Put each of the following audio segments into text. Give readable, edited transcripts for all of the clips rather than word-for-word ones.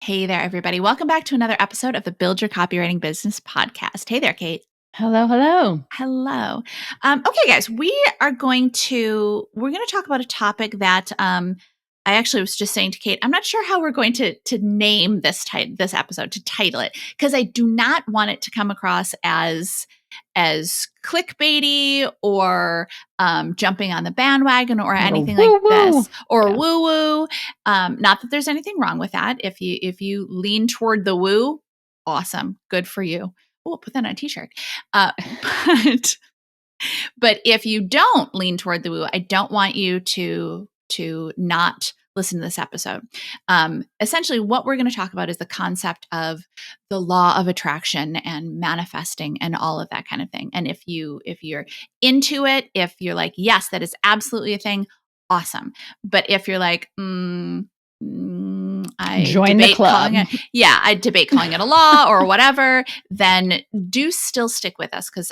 Hey there, everybody. Welcome back to another episode of the Build Your Copywriting Business podcast. Hey there, Kate. Hello, hello. Hello. Okay, guys, we're going to talk about a topic that I actually was just saying to Kate. I'm not sure how we're going to name this episode, to title it, because I do not want it to come across as clickbaity or jumping on the bandwagon or anything like this, or woo woo. Not that there's anything wrong with that. If you lean toward the woo, awesome, good for you. Oh, put that on a t-shirt. But if you don't lean toward the woo, I don't want you to not listen to this episode. Essentially, what we're going to talk about is the concept of the law of attraction and manifesting and all of that kind of thing. And if you're into it, if you're like, yes, that is absolutely a thing, awesome. But if you're like, I join the club. I debate calling it a law or whatever, then do still stick with us, because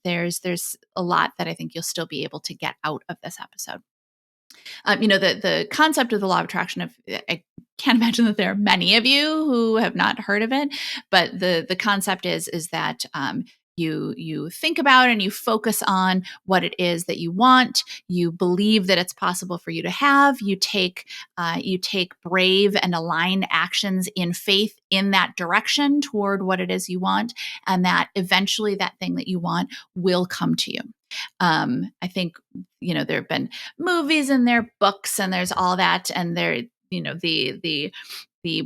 there's a lot that I think you'll still be able to get out of this episode. The concept of the law of attraction, I can't imagine that there are many of you who have not heard of it, but the concept is that you think about and you focus on what it is that you want. You believe that it's possible for you to have. You take brave and aligned actions in faith in that direction toward what it is you want, and that eventually that thing that you want will come to you. I think, there have been movies and there are books and there's all that, and there, the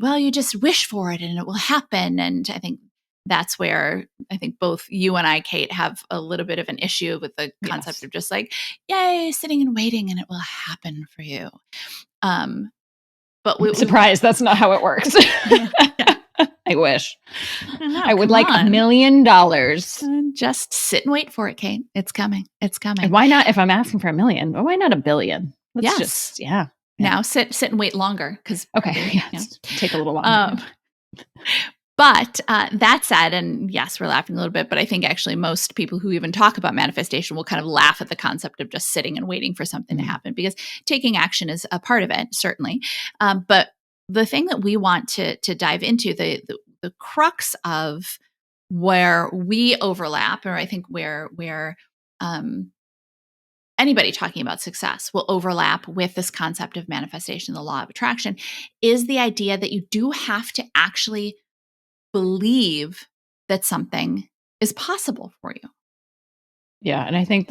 well, you just wish for it and it will happen. And I think that's where I think both you and I, Kate, have a little bit of an issue with the concept of just like, yay, sitting and waiting and it will happen for you. But surprise, that's not how it works. I wish. I would like $1 million. Just sit and wait for it, Kate. It's coming. It's coming. And why not, if I'm asking for $1 million, why not $1 billion? Let's just, Now sit and wait longer, because take a little longer. But that said, and yes, we're laughing a little bit, but I think actually most people who even talk about manifestation will kind of laugh at the concept of just sitting and waiting for something to happen, because taking action is a part of it, certainly. But the thing that we want to dive into, the crux of where we overlap, or I think where anybody talking about success will overlap with this concept of manifestation, the law of attraction, is the idea that you do have to actually believe that something is possible for you. Yeah, and I think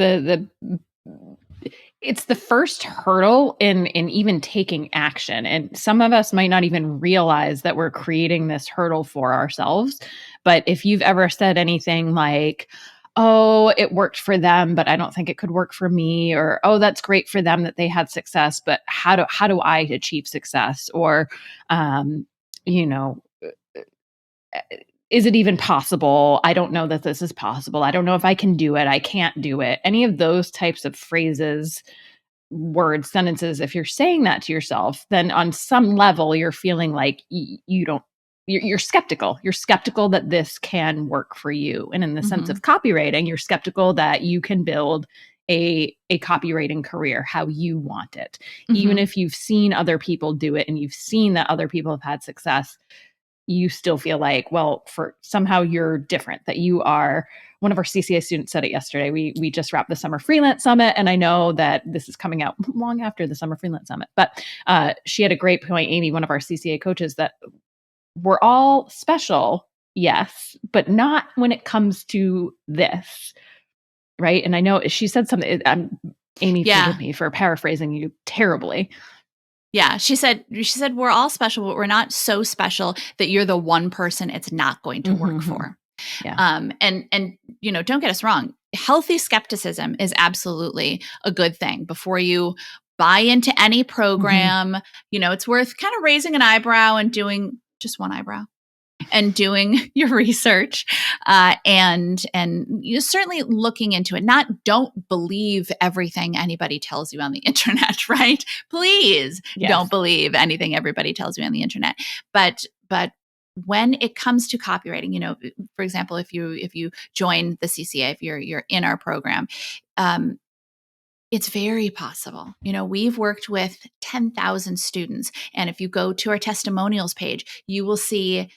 it's the first hurdle in even taking action. And some of us might not even realize that we're creating this hurdle for ourselves. But if you've ever said anything like, oh, it worked for them, but I don't think it could work for me, or, oh, that's great for them that they had success, but how do I achieve success? Or, is it even possible? I don't know that this is possible. I don't know if I can do it. I can't do it. Any of those types of phrases, words, sentences, if you're saying that to yourself, then on some level you're feeling like you're skeptical. You're skeptical that this can work for you. And in the sense of copywriting, you're skeptical that you can build a copywriting career how you want it. Even if you've seen other people do it and you've seen that other people have had success, you still feel like, well, for somehow you're different, that you are. One of our CCA students said it yesterday. We just wrapped the Summer Freelance Summit, and I know that this is coming out long after the Summer Freelance Summit, but she had a great point, Amy, one of our CCA coaches, that we're all special, yes, but not when it comes to this, right? And I know she said something, Amy, forgive me for paraphrasing you terribly. Yeah, she said we're all special, but we're not so special that you're the one person it's not going to work for. Yeah. And don't get us wrong. Healthy skepticism is absolutely a good thing. Before you buy into any program, it's worth kind of raising an eyebrow and doing just one eyebrow and doing your research, and certainly looking into it. Don't believe everything anybody tells you on the internet, right? Please don't believe anything everybody tells you on the internet. But when it comes to copywriting, for example, if you join the CCA, if you're in our program, It's very possible. We've worked with 10,000 students. And if you go to our testimonials page, you will see,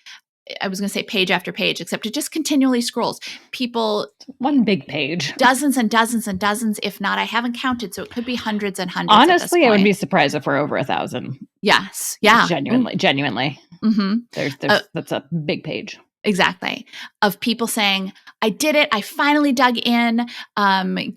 I was going to say page after page, except it just continually scrolls. People, one big page, dozens and dozens and dozens, if not, I haven't counted. So it could be hundreds and hundreds. Honestly, I would be surprised if we're over 1,000. Yes. Yeah. Genuinely. Mm-hmm. That's a big page. Exactly. Of people saying, I did it. I finally dug in.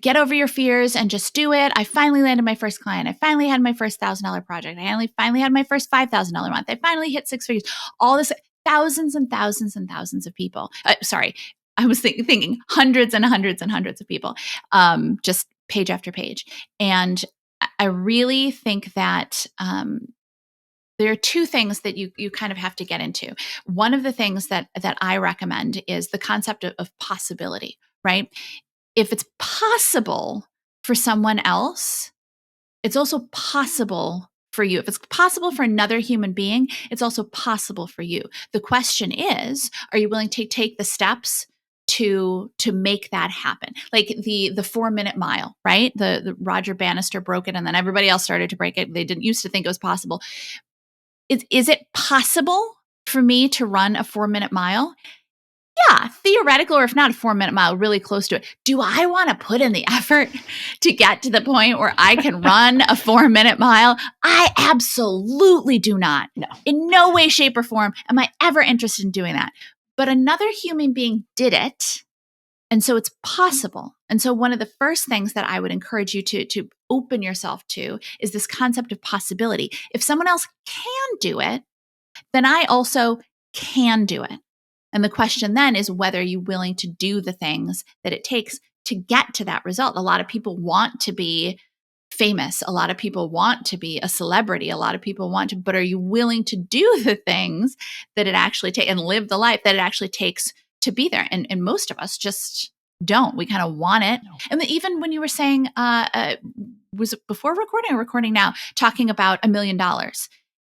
Get over your fears and just do it. I finally landed my first client. I finally had my first $1,000 project. I finally had my first $5,000 month. I finally hit 6 figures. All this, thousands and thousands and thousands of people. Sorry, I was thinking hundreds and hundreds and hundreds of people, just page after page. And I really think that there are two things that you kind of have to get into. One of the things that I recommend is the concept of possibility, right? If it's possible for someone else, it's also possible for you. If it's possible for another human being, it's also possible for you. The question is, are you willing to take the steps to make that happen? Like the 4-minute mile, right? The Roger Bannister broke it and then everybody else started to break it. They didn't used to think it was possible. Is it possible for me to run a 4-minute mile? Yeah, theoretical, or if not a 4-minute mile, really close to it. Do I want to put in the effort to get to the point where I can run a 4-minute mile? I absolutely do not. No. In no way, shape, or form am I ever interested in doing that. But another human being did it. And so it's possible. And so one of the first things that I would encourage you to open yourself to is this concept of possibility. If someone else can do it, then I also can do it. And the question then is whether you're willing to do the things that it takes to get to that result. A lot of people want to be famous. A lot of people want to be a celebrity. A lot of people want to, but are you willing to do the things that it actually takes and live the life that it actually takes to be there? And most of us just don't. We kind of want it. No. And even when you were saying, was it before recording or recording now, talking about $1 million,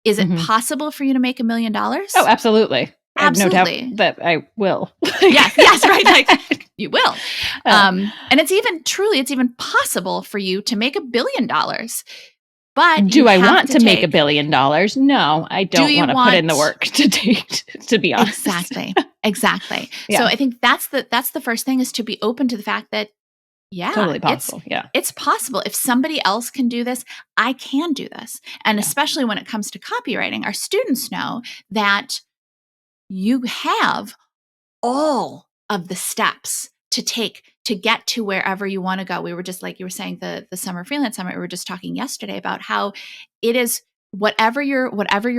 is it possible for you to make $1 million? Oh, absolutely. Absolutely. I have no doubt that I will. yes, right. Like, you will. And it's even possible for you to make $1 billion. But do I want to make $1 billion? No, I don't want to put in the work to be honest. Exactly. Yeah. So I think that's the first thing, is to be open to the fact that, totally possible. It's possible. If somebody else can do this, I can do this. And especially when it comes to copywriting, our students know that you have all of the steps to take to get to wherever you want to go. We were just, like you were saying, the Summer Freelance Summit, we were just talking yesterday about how it is whatever your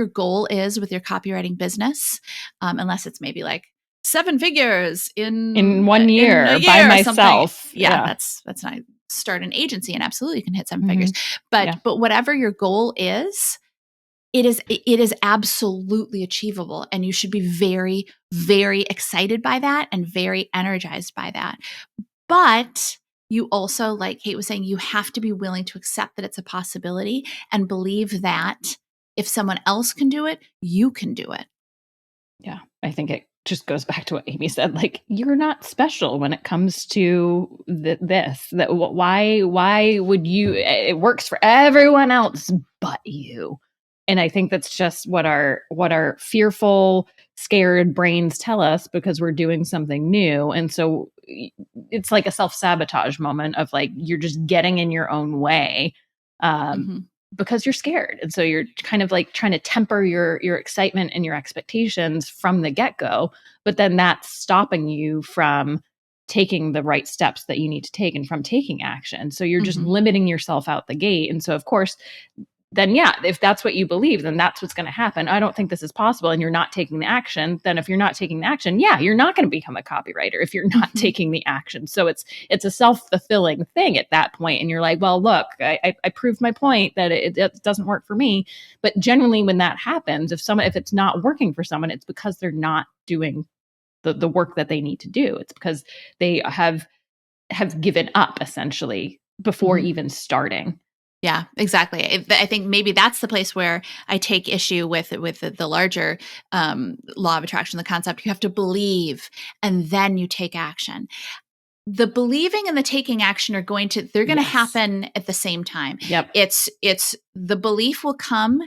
goal is with your copywriting business, unless it's maybe like 7 figures in 1 year, by myself. Yeah, that's not, start an agency and absolutely you can hit 7 figures. But whatever your goal is, it is absolutely achievable, and you should be very, very excited by that and very energized by that. But you also, like Kate was saying, you have to be willing to accept that it's a possibility and believe that if someone else can do it, you can do it. Yeah, I think it just goes back to what Amy said. Like, you're not special when it comes to this. That why would you? It works for everyone else but you. And I think that's just what our fearful, scared brains tell us, because we're doing something new. And so it's like a self-sabotage moment of like, you're just getting in your own way because you're scared. And so you're kind of like trying to temper your excitement and your expectations from the get-go. But then that's stopping you from taking the right steps that you need to take and from taking action. So you're just limiting yourself out the gate. And so, of course, then if that's what you believe, then that's what's going to happen. I don't think this is possible, and you're not taking the action. Then if you're not taking the action, you're not going to become a copywriter if you're not taking the action. So it's a self-fulfilling thing at that point. And you're like, well, look, I proved my point that it doesn't work for me. But generally when that happens, if it's not working for someone, it's because they're not doing the work that they need to do. It's because they have given up essentially before even starting. Yeah, exactly. I think maybe that's the place where I take issue with the larger law of attraction, the concept you have to believe and then you take action. the believing and the taking action they're going to Yes. happen at the same time. Yep. It's the belief will come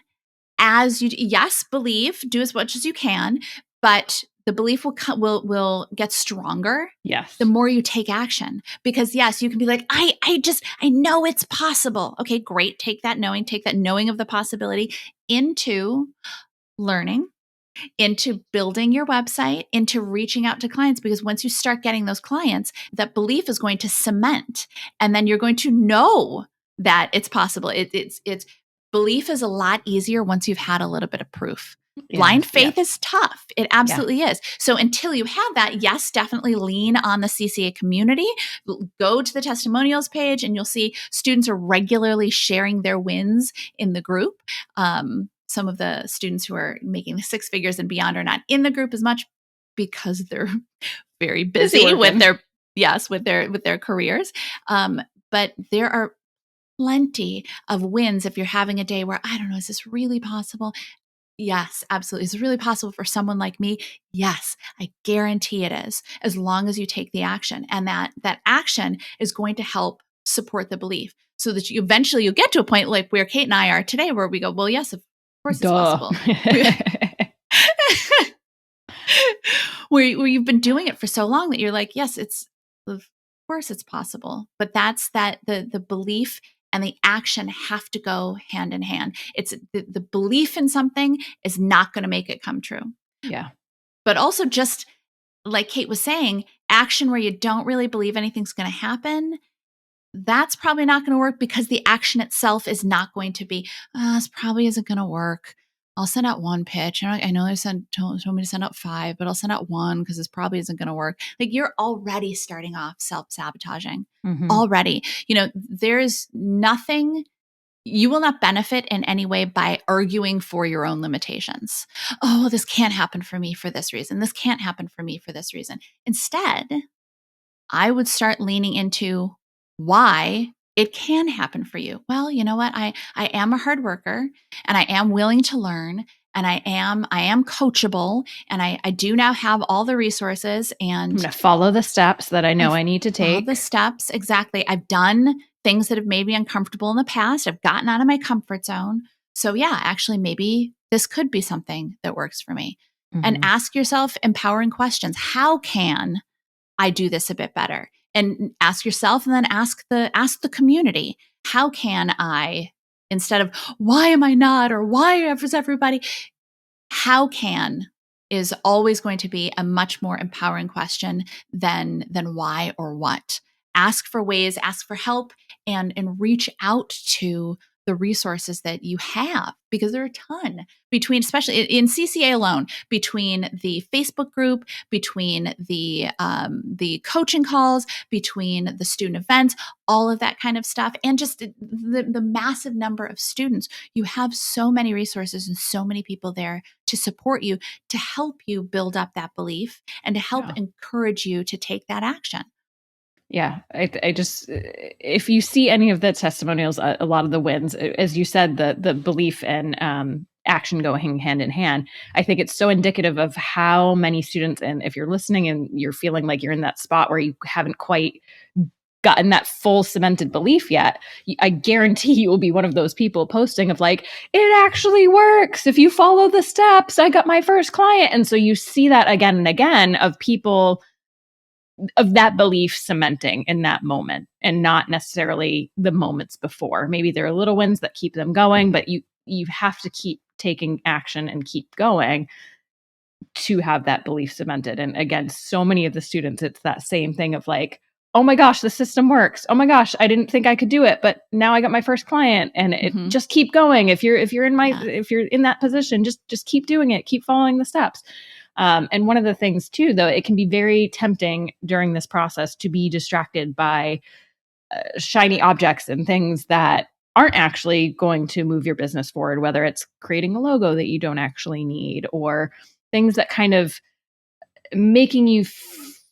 as you, yes, believe, do as much as you can, but the belief will get stronger. Yes. The more you take action, because yes, you can be like, I know it's possible. Okay, great. Take that knowing of the possibility into learning, into building your website, into reaching out to clients, because once you start getting those clients, that belief is going to cement, and then you're going to know that it's possible. It's belief is a lot easier once you've had a little bit of proof. Blind faith is tough. It absolutely is. So until you have that, yes, definitely lean on the CCA community. Go to the testimonials page and you'll see students are regularly sharing their wins in the group. Some of the students who are making the six figures and beyond are not in the group as much because they're very busy with their careers. But there are plenty of wins if you're having a day where, I don't know, is this really possible? Yes, absolutely. Is it really possible for someone like me? Yes, I guarantee it is, as long as you take the action. And that action is going to help support the belief, so that you'll get to a point like where Kate and I are today, where we go, well, yes, of course it's possible. where you've been doing it for so long that you're like, yes, of course it's possible. But that's the belief and the action have to go hand in hand. It's the belief in something is not going to make it come true. Yeah. But also, just like Kate was saying, action where you don't really believe anything's going to happen, that's probably not going to work, because the action itself is not going to be, this probably isn't going to work. I'll send out one pitch. I know they told me to send out 5, but I'll send out 1 because this probably isn't going to work. Like, you're already starting off self-sabotaging. Already. There's nothing, you will not benefit in any way by arguing for your own limitations. Oh, well, this can't happen for me for this reason. This can't happen for me for this reason. Instead, I would start leaning into why it can happen for you. Well, you know what? I am a hard worker, and I am willing to learn, and I am coachable, and I do now have all the resources, and I'm going to follow the steps that I know I need to take. Follow the steps. Exactly. I've done things that have made me uncomfortable in the past. I've gotten out of my comfort zone. So yeah, actually, maybe this could be something that works for me. And ask yourself empowering questions. How can I do this a bit better? And ask yourself, and then ask the community, how can I, instead of why am I not, or why is everybody, how can is always going to be a much more empowering question than why or what. Ask for ways, ask for help, and reach out to the resources that you have, because there are a ton, between, especially in CCA alone, between the Facebook group, between the coaching calls, between the student events, all of that kind of stuff, and just the massive number of students. You have so many resources and so many people there to support you, to help you build up that belief, and to help encourage you to take that action. Yeah. I just, if you see any of the testimonials, a lot of the wins, as you said, the belief and action going hand in hand, I think it's so indicative of how many students, and if you're listening and you're feeling like you're in that spot where you haven't quite gotten that full cemented belief yet, I guarantee you will be one of those people posting of like, it actually works. If you follow the steps, I got my first client. And so you see that again and again of people, of that belief cementing in that moment, and not necessarily the moments before. Maybe there are little wins that keep them going, but you have to keep taking action and keep going to have that belief cemented. And again, so many of the students, it's that same thing of like, oh my gosh, the system works. Oh my gosh, I didn't think I could do it, but now I got my first client. And it just keep going. If you're in that position, just keep doing it, keep following the steps. And one of the things too, though, it can be very tempting during this process to be distracted by shiny objects and things that aren't actually going to move your business forward, whether it's creating a logo that you don't actually need, or things that kind of making you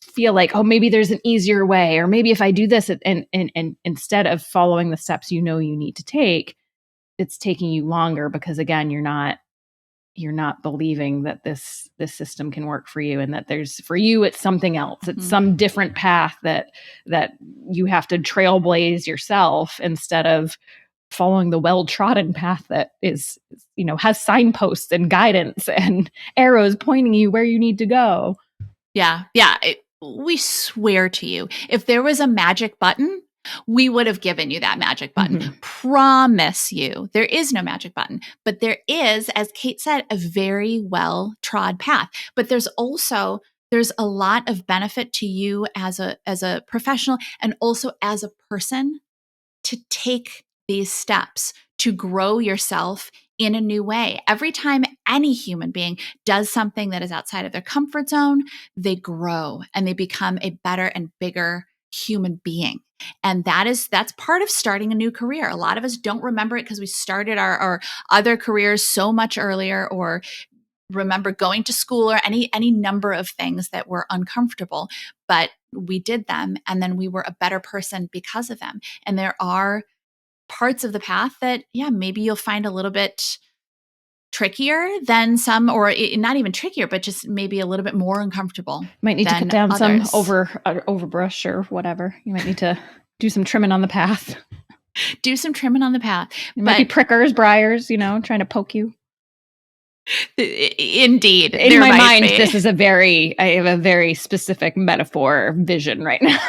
feel like, oh, maybe there's an easier way, or maybe if I do this, and instead of following the steps you need to take, it's taking you longer, because again, you're not you're not believing that this system can work for you, and that for you, it's something else. It's some different path that you have to trailblaze yourself, instead of following the well-trodden path that is, has signposts and guidance and arrows pointing you where you need to go. Yeah. We swear to you, if there was a magic button, we would have given you that magic button. Promise you. There is no magic button, but there is, as Kate said, a very well-trod path. But there's a lot of benefit to you as a professional, and also as a person, to take these steps to grow yourself in a new way. Every time any human being does something that is outside of their comfort zone, they grow and they become a better and bigger human being. And that's part of starting a new career. A lot of us don't remember it because we started our other careers so much earlier, or remember going to school, or any number of things that were uncomfortable, but we did them, and then we were a better person because of them. And there are parts of the path that, maybe you'll find a little bit trickier than some, or not even trickier, but just maybe a little bit more uncomfortable. Might need to cut down some overbrush or whatever. You might need to do some trimming on the path. Do some trimming on the path. It might be prickers, briars, trying to poke you. Indeed. In my mind, I have a very specific metaphor vision right now.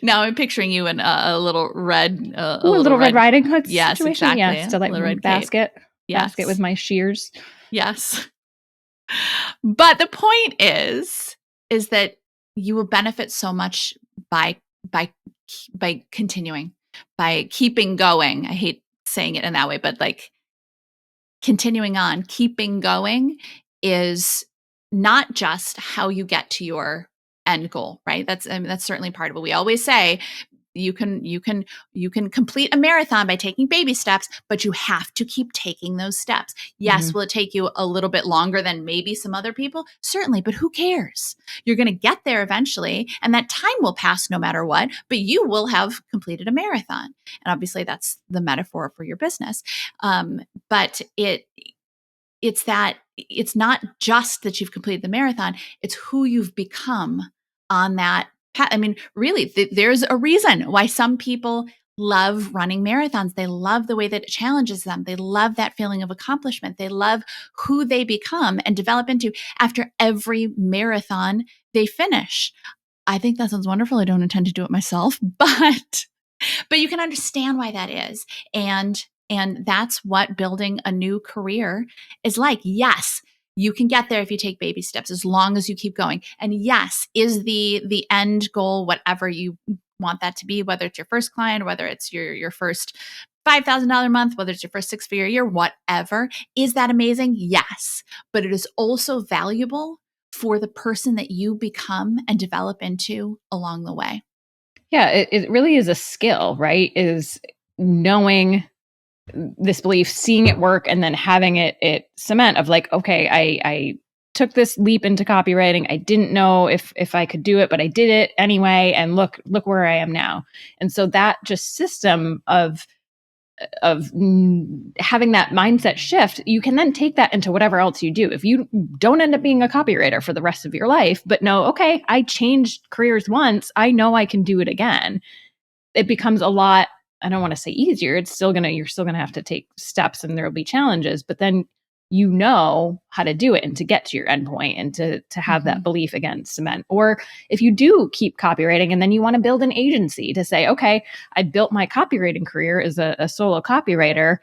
Now I'm picturing you in a little red, a little Red Riding Hood situation. Yes, exactly. Yeah, still like red basket. Yes. Basket with my shears. Yes. But the point is that you will benefit so much by continuing, by keeping going. I hate saying it in that way, but like continuing on, keeping going is not just how you get to your end goal, right? That's certainly part of it. We always say you can complete a marathon by taking baby steps, but you have to keep taking those steps. Yes, will it take you a little bit longer than maybe some other people? Certainly, but who cares? You're going to get there eventually, and that time will pass no matter what, but you will have completed a marathon. And obviously that's the metaphor for your business. But it's not just that you've completed the marathon, it's who you've become on that path. I mean, really, there's a reason why some people love running marathons. They love the way that it challenges them. They love that feeling of accomplishment. They love who they become and develop into after every marathon they finish. I think that sounds wonderful. I don't intend to do it myself, but you can understand why that is. And that's what building a new career is like. Yes, you can get there if you take baby steps, as long as you keep going. And yes, is the end goal whatever you want that to be, whether it's your first client, whether it's your first $5,000 a month, whether it's your first 6-figure year, whatever. Is that amazing? Yes. But it is also valuable for the person that you become and develop into along the way. Yeah, it really is a skill, right? Is knowing this belief, seeing it work, and then having it cement of like, okay, I took this leap into copywriting. I didn't know if I could do it, but I did it anyway. And look where I am now. And so that just system of having that mindset shift, you can then take that into whatever else you do. If you don't end up being a copywriter for the rest of your life, but no, okay, I changed careers once, I know I can do it again. It becomes a lot, I don't want to say easier. You're still going to have to take steps and there'll be challenges, but then you know how to do it and to get to your endpoint and to have that belief again cement. Or if you do keep copywriting and then you want to build an agency to say, okay, I built my copywriting career as a solo copywriter.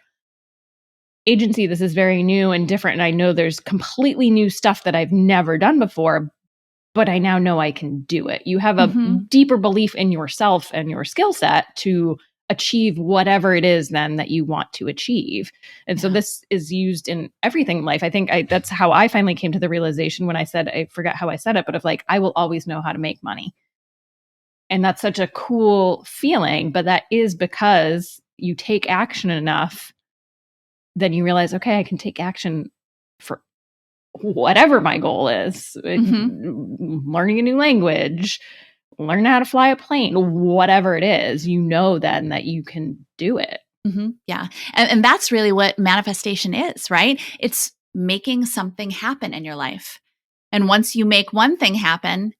Agency, this is very new and different. And I know there's completely new stuff that I've never done before, but I now know I can do it. You have a deeper belief in yourself and your skill set to achieve whatever it is then that you want to achieve. And so this is used in everything in life. I think that's how I finally came to the realization when I said, I forgot how I said it, but of like, I will always know how to make money. And that's such a cool feeling, but that is because you take action enough, then you realize, okay, I can take action for whatever my goal is. Learning a new language, learn how to fly a plane, whatever it is, you know then that you can do it. Yeah. And that's really what manifestation is, right? It's making something happen in your life. And once you make one thing happen,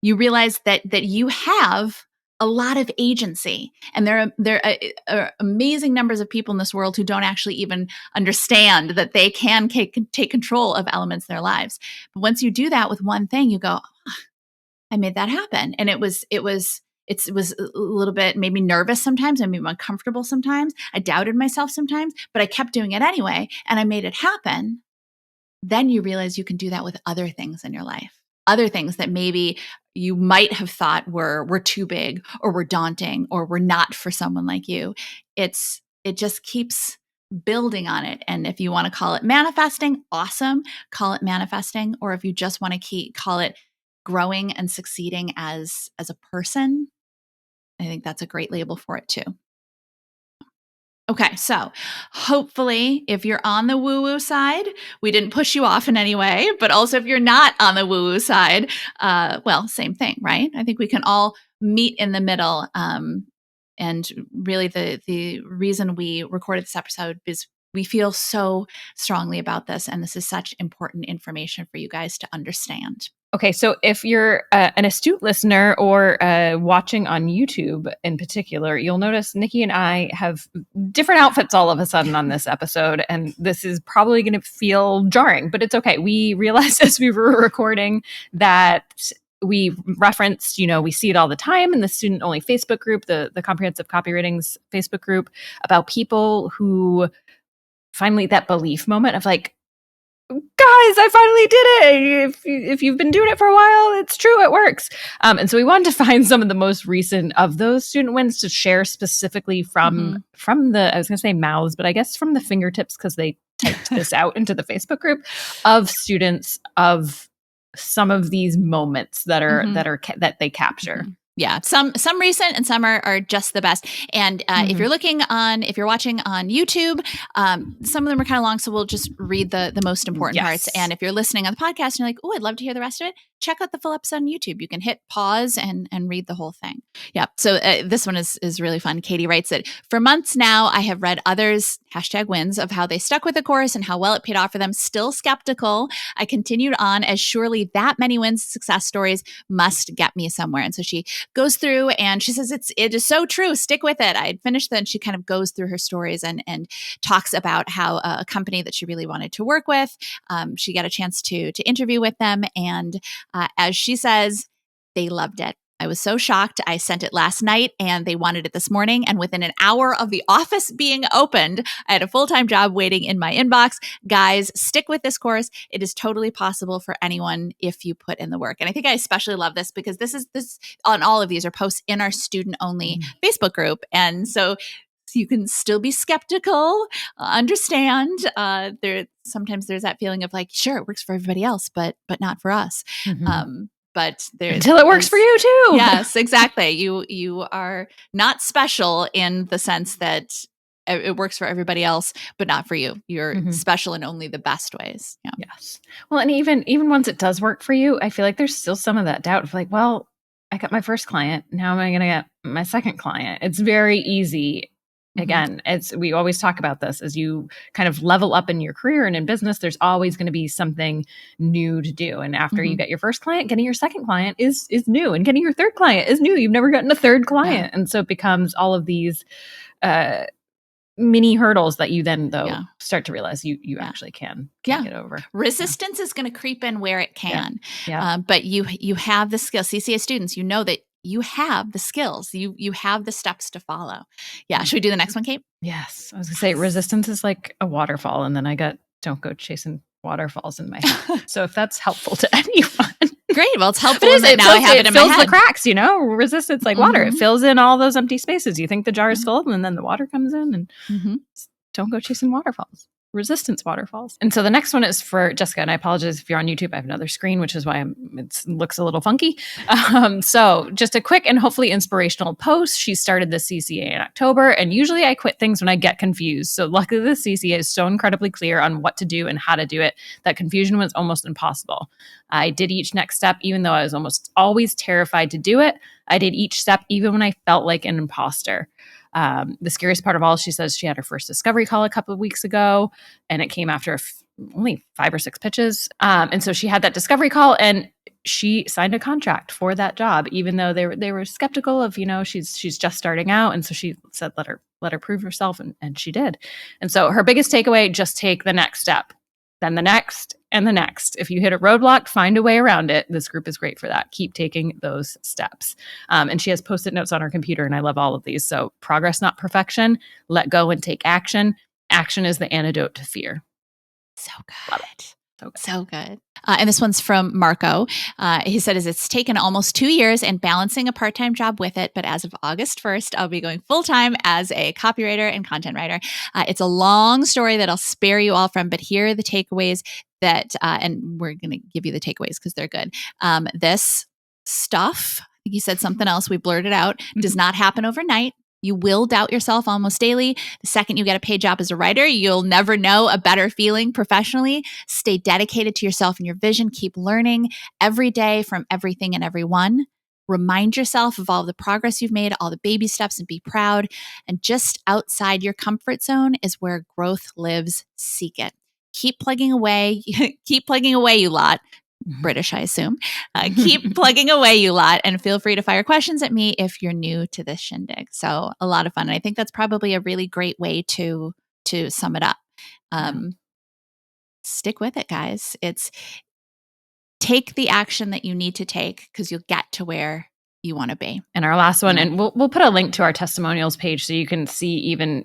you realize that you have a lot of agency. And there are amazing numbers of people in this world who don't actually even understand that they can take control of elements in their lives. But once you do that with one thing, you go, oh, I made that happen. And it was a little bit, made me nervous sometimes. I made me uncomfortable sometimes. I doubted myself sometimes, but I kept doing it anyway. And I made it happen. Then you realize you can do that with other things in your life, other things that maybe you might have thought were too big or were daunting or were not for someone like you. It just keeps building on it. And if you want to call it manifesting, awesome, call it manifesting. Or if you just want to call it growing and succeeding as a person, I think that's a great label for it too. Okay, so hopefully if you're on the woo-woo side, we didn't push you off in any way, but also if you're not on the woo-woo side, well, same thing, right? I think we can all meet in the middle. And really the reason we recorded this episode is we feel so strongly about this, and this is such important information for you guys to understand. Okay, so if you're an astute listener or watching on YouTube in particular, you'll notice Nicki and I have different outfits all of a sudden on this episode, and this is probably going to feel jarring, but it's okay. We realized as we were recording that we referenced, we see it all the time in the student-only Facebook group, the Comprehensive Copywriting's Facebook group, about people who finally that belief moment of like, guys, I finally did it. If you've been doing it for a while, it's true, it works. And so we wanted to find some of the most recent of those student wins to share specifically from the, I was going to say mouths, but I guess from the fingertips, because they typed this out into the Facebook group, of students of some of these moments that they capture. Yeah, some recent and some are just the best. And if you're watching on YouTube, some of them are kind of long, so we'll just read the most important parts. And if you're listening on the podcast and you're like, oh, I'd love to hear the rest of it, check out the full episode on YouTube. You can hit pause and read the whole thing. Yeah. So this one is really fun. Katie writes that for months now, I have read others #wins of how they stuck with the course and how well it paid off for them. Still skeptical. I continued on as surely that many wins success stories must get me somewhere. And so she goes through and she says, it is so true. Stick with it. I had finished that. And she kind of goes through her stories and talks about how a company that she really wanted to work with, she got a chance to interview with them. And as she says, they loved it. I was so shocked. I sent it last night and they wanted it this morning. And within an hour of the office being opened, I had a full-time job waiting in my inbox. Guys, stick with this course. It is totally possible for anyone if you put in the work. And I think I especially love this because this on all of these are posts in our student-only Facebook group. And so you can still be skeptical, understand. Sometimes there's that feeling of like, sure, it works for everybody else, but not for us. But until it works for you too. Yes, exactly. You are not special in the sense that it works for everybody else, but not for you. You're special in only the best ways. Yeah. Yes. Well, and even once it does work for you, I feel like there's still some of that doubt of like, well, I got my first client. Now am I going to get my second client? It's very easy. Again, we always talk about this as you kind of level up in your career and in business, there's always going to be something new to do. And after you get your first client, getting your second client is new, and getting your third client is new. You've never gotten a third client. And so it becomes all of these mini hurdles that you then start to realize you actually can get over. Resistance is going to creep in where it can. But you have the skills. CCA students, you know that you have the skills. You have the steps to follow. Yeah. Should we do the next one, Kate? Yes. I was going to say resistance is like a waterfall. And then I got don't go chasing waterfalls in my head. So if that's helpful to anyone. Great. Well, it's helpful. Now I have it in my head. It fills the cracks, resistance like water. It fills in all those empty spaces. You think the jar is full and then the water comes in and don't go chasing waterfalls. Resistance waterfalls. And so the next one is for Jessica, and I apologize if you're on YouTube. I have another screen, which is why it looks a little funky. So just a quick and hopefully inspirational post. She started the CCA in October, and usually I quit things when I get confused. So luckily the CCA is so incredibly clear on what to do and how to do it that confusion was almost impossible. I did each next step, even though I was almost always terrified to do it. I did each step, even when I felt like an imposter. The scariest part of all, she says she had her first discovery call a couple of weeks ago, and it came after only 5 or 6 pitches. And so she had that discovery call, and she signed a contract for that job, even though they were skeptical of, she's just starting out. And so she said, let her prove herself. And she did. And so her biggest takeaway, just take the next step, then the next and the next. If you hit a roadblock, find a way around it. This group is great for that. Keep taking those steps. And she has Post-it notes on her computer, and I love all of these. So progress, not perfection. Let go and take action. Action is the antidote to fear. So good. So good. And this one's from Marco. He said, it's taken almost 2 years and balancing a part-time job with it. But as of August 1st, I'll be going full-time as a copywriter and content writer. It's a long story that I'll spare you all from, but here are the takeaways that, and we're going to give you the takeaways because they're good. This stuff, I think you said something else, we blurted out, does not happen overnight. You will doubt yourself almost daily. The second you get a paid job as a writer, you'll never know a better feeling professionally. Stay dedicated to yourself and your vision. Keep learning every day from everything and everyone. Remind yourself of all the progress you've made, all the baby steps, and be proud. And just outside your comfort zone is where growth lives. Seek it. Keep plugging away. Keep plugging away, you lot. British, I assume. Keep plugging away, you lot, and feel free to fire questions at me if you're new to this shindig. So a lot of fun. And I think that's probably a really great way to sum it up. Stick with it, guys. It's take the action that you need to take because you'll get to where you want to be. And our last one, and we'll put a link to our testimonials page so you can see even,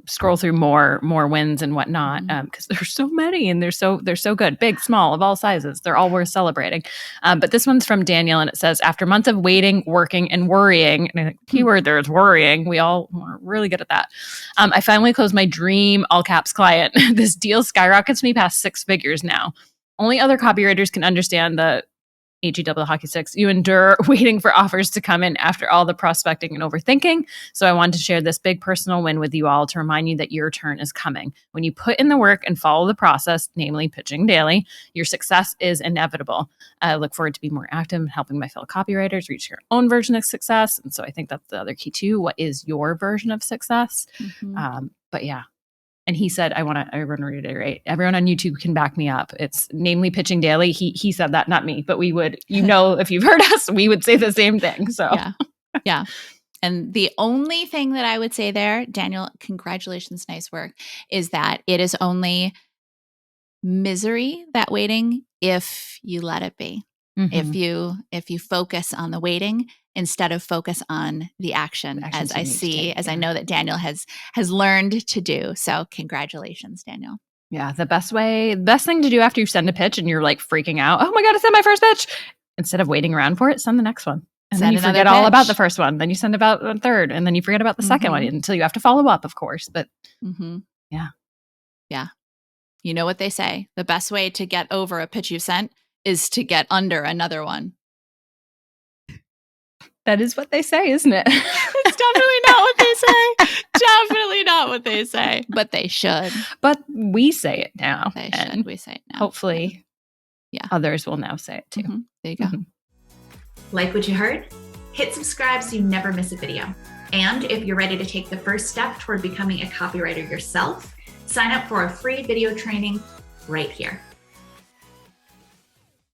scroll through more wins and whatnot, because there's so many and they're so good, big, small, of all sizes. They're all worth celebrating. But this one's from Daniel, and it says, after months of waiting, working, and worrying, and the keyword there is worrying. We all are really good at that. I finally closed my dream all caps client. This deal skyrockets me past 6 figures now. Only other copywriters can understand the HEW hockey sticks. You endure waiting for offers to come in after all the prospecting and overthinking. So I wanted to share this big personal win with you all to remind you that your turn is coming. When you put in the work and follow the process, namely pitching daily, your success is inevitable. I look forward to being more active in helping my fellow copywriters reach your own version of success. And so I think that's the other key too. What is your version of success? But yeah. And he said, I want to reiterate, everyone on YouTube can back me up. It's namely pitching daily. He said that, not me, but we would, if you've heard us, we would say the same thing. So yeah. And the only thing that I would say there, Daniel, congratulations, nice work, is that it is only misery, that waiting, if you let it be. If you focus on the waiting instead of focus on the action, as I know that Daniel has learned to do. So congratulations, Daniel. Yeah. The best thing to do after you send a pitch and you're like freaking out, oh my God, I sent my first pitch. Instead of waiting around for it, send the next one. And then you forget all about the first one. Then you send about a third, and then you forget about the second one until you have to follow up, of course. But yeah. You know what they say. The best way to get over a pitch you sent is to get under another one. That is what they say, isn't it? It's definitely not what they say. Definitely not what they say. But they should. But we say it now. They should. We say it now. Hopefully, others will now say it too. There you go. Like what you heard? Hit subscribe so you never miss a video. And if you're ready to take the first step toward becoming a copywriter yourself, sign up for a free video training right here.